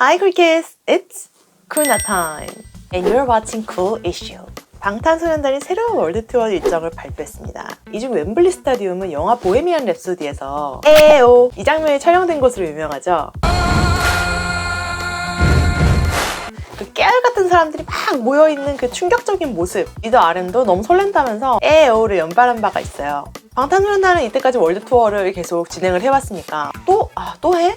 Hi crickets, it's Kuna time and you're watching Cool Issue. 방탄소년단이 새로운 월드 투어 일정을 발표했습니다. 이 중 웸블리 스타디움은 영화 보헤미안 랩소디에서 에오 이 장면이 촬영된 곳으로 유명하죠. 그 깨알 같은 사람들이 막 모여있는 그 충격적인 모습, 리더 RM도 너무 설렌다면서 에오를 연발한 바가 있어요. 방탄소년단은 이때까지 월드 투어를 계속 진행을 해왔으니까 또 해?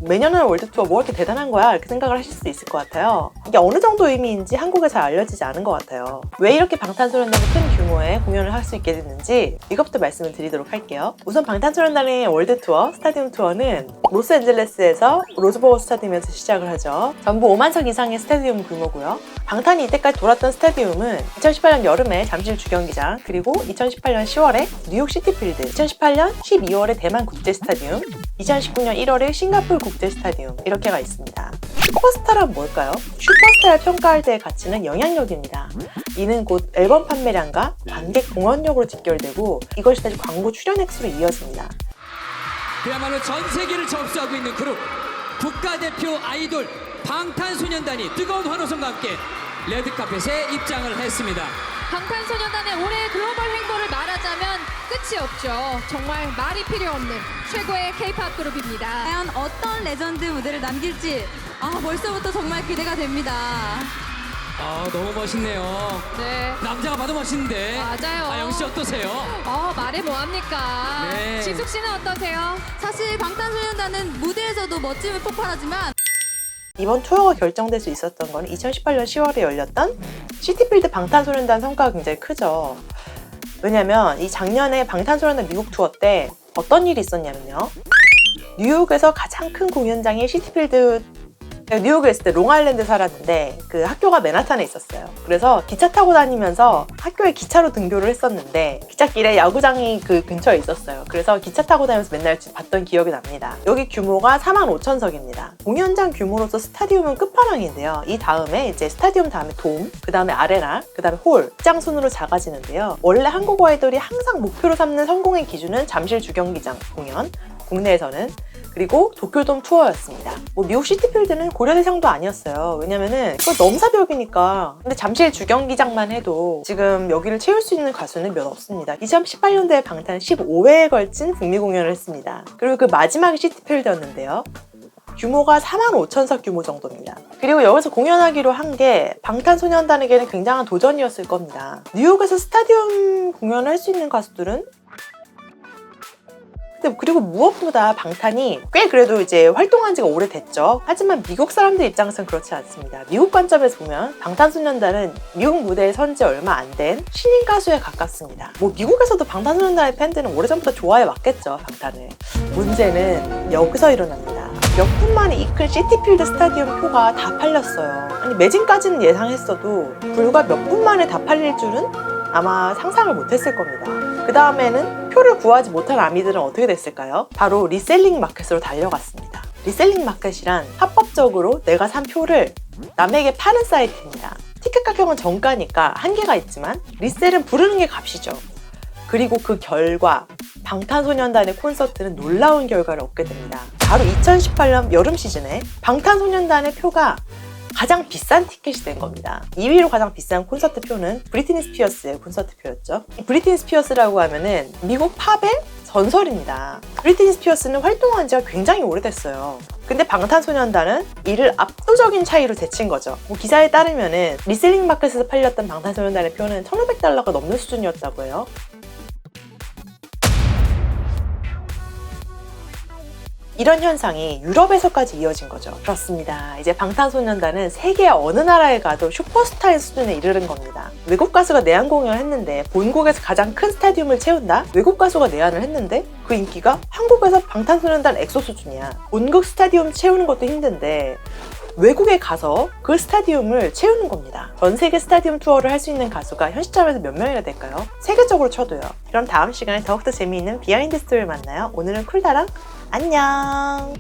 매년은 월드투어 뭐 이렇게 대단한 거야 이렇게 생각을 하실 수 있을 것 같아요. 이게 어느 정도 의미인지 한국에 잘 알려지지 않은 것 같아요. 왜 이렇게 방탄소년단이 큰 규모의 공연을 할 수 있게 됐는지 이것부터 말씀을 드리도록 할게요. 우선 방탄소년단의 월드투어, 스타디움 투어는 로스앤젤레스에서 로즈버거 스타디움에서 시작을 하죠. 전부 5만석 이상의 스타디움 규모고요. 방탄이 이때까지 돌았던 스타디움은 2018년 여름에 잠실 주경기장, 그리고 2018년 10월에 뉴욕 시티필드, 2018년 12월에 대만 국제스타디움, 2019년 1월에 싱가포르 국제스타디움 이렇게가 있습니다. 슈퍼스타란 뭘까요? 슈퍼스타를 평가할 때의 가치는 영향력입니다. 이는 곧 앨범 판매량과 관객 공헌력으로 직결되고 이것이 다시 광고 출연 횟수로 이어집니다. 그야말로 전 세계를 접수하고 있는 그룹 국가대표 아이돌 방탄소년단이 뜨거운 환호성과 함께 레드카펫에 입장을 했습니다. 방탄소년단의 올해의 글로벌 행보를 말하자면 끝이 없죠. 정말 말이 필요 없는 최고의 K-POP 그룹입니다. 과연 어떤 레전드 무대를 남길지 벌써부터 정말 기대가 됩니다. 너무 멋있네요. 네. 남자가 봐도 멋있는데. 맞아요. 영씨 어떠세요? 말해 뭐합니까? 네. 지숙 씨는 어떠세요? 사실 방탄소년단은 무대에서도 멋짐을 폭발하지만 이번 투어가 결정될 수 있었던 건 2018년 10월에 열렸던 시티필드 방탄소년단 성과가 굉장히 크죠. 왜냐면 이 작년에 방탄소년단 미국 투어 때 어떤 일이 있었냐면요. 뉴욕에서 가장 큰 공연장이 시티필드, 뉴욕에 있을 때 롱아일랜드 살았는데 그 학교가 맨하탄에 있었어요. 그래서 기차 타고 다니면서 학교에 기차로 등교를 했었는데 기찻길에 야구장이 그 근처에 있었어요. 그래서 기차 타고 다니면서 맨날 봤던 기억이 납니다. 여기 규모가 45,000석입니다. 공연장 규모로서 스타디움은 끝판왕인데요. 이 다음에 이제 스타디움 다음에 돔, 그 다음에 아레나, 그 다음에 홀, 입장 순으로 작아지는데요. 원래 한국 아이돌이 항상 목표로 삼는 성공의 기준은 잠실 주경기장 공연, 국내에서는, 그리고 도쿄돔 투어였습니다. 미국 시티필드는 고려 대상도 아니었어요. 왜냐면은 그거 넘사벽이니까. 근데 잠실 주경기장만 해도 지금 여기를 채울 수 있는 가수는 몇 없습니다. 2018년도에 방탄 15회에 걸친 북미 공연을 했습니다. 그리고 그 마지막이 시티필드였는데요. 규모가 45,000석 규모 정도입니다. 그리고 여기서 공연하기로 한 게 방탄소년단에게는 굉장한 도전이었을 겁니다. 뉴욕에서 스타디움 공연을 할 수 있는 가수들은 그리고 무엇보다 방탄이 꽤 그래도 이제 활동한 지가 오래됐죠. 하지만 미국 사람들 입장에서는 그렇지 않습니다. 미국 관점에서 보면 방탄소년단은 미국 무대에 선 지 얼마 안 된 신인 가수에 가깝습니다. 미국에서도 방탄소년단의 팬들은 오래전부터 좋아해 왔겠죠, 방탄을. 문제는 여기서 일어납니다. 몇 분 만에 이 큰 시티필드 스타디움 표가 다 팔렸어요. 아니 매진까지는 예상했어도 불과 몇 분 만에 다 팔릴 줄은 아마 상상을 못했을 겁니다. 그 다음에는 표를 구하지 못한 아미들은 어떻게 됐을까요? 바로 리셀링 마켓으로 달려갔습니다. 리셀링 마켓이란 합법적으로 내가 산 표를 남에게 파는 사이트입니다. 티켓 가격은 정가니까 한계가 있지만 리셀은 부르는 게 값이죠. 그리고 그 결과 방탄소년단의 콘서트는 놀라운 결과를 얻게 됩니다. 바로 2018년 여름 시즌에 방탄소년단의 표가 가장 비싼 티켓이 된 겁니다. 2위로 가장 비싼 콘서트 표는 브리트니 스피어스의 콘서트 표였죠. 브리트니 스피어스라고 하면은 미국 팝의 전설입니다. 브리트니 스피어스는 활동한 지가 굉장히 오래됐어요. 근데 방탄소년단은 이를 압도적인 차이로 제친 거죠. 기사에 따르면은 리셀링 마켓에서 팔렸던 방탄소년단의 표는 $1,500가 넘는 수준이었다고 해요. 이런 현상이 유럽에서까지 이어진 거죠. 그렇습니다. 이제 방탄소년단은 세계 어느 나라에 가도 슈퍼스타의 수준에 이르는 겁니다. 외국 가수가 내한 공연을 했는데 본국에서 가장 큰 스타디움을 채운다? 외국 가수가 내한을 했는데 그 인기가 한국에서 방탄소년단 엑소 수준이야. 본국 스타디움 채우는 것도 힘든데 외국에 가서 그 스타디움을 채우는 겁니다. 전 세계 스타디움 투어를 할 수 있는 가수가 현 시점에서 몇 명이나 될까요? 세계적으로 쳐도요. 그럼 다음 시간에 더욱더 재미있는 비하인드 스토리를 만나요. 오늘은 쿨다랑 안녕.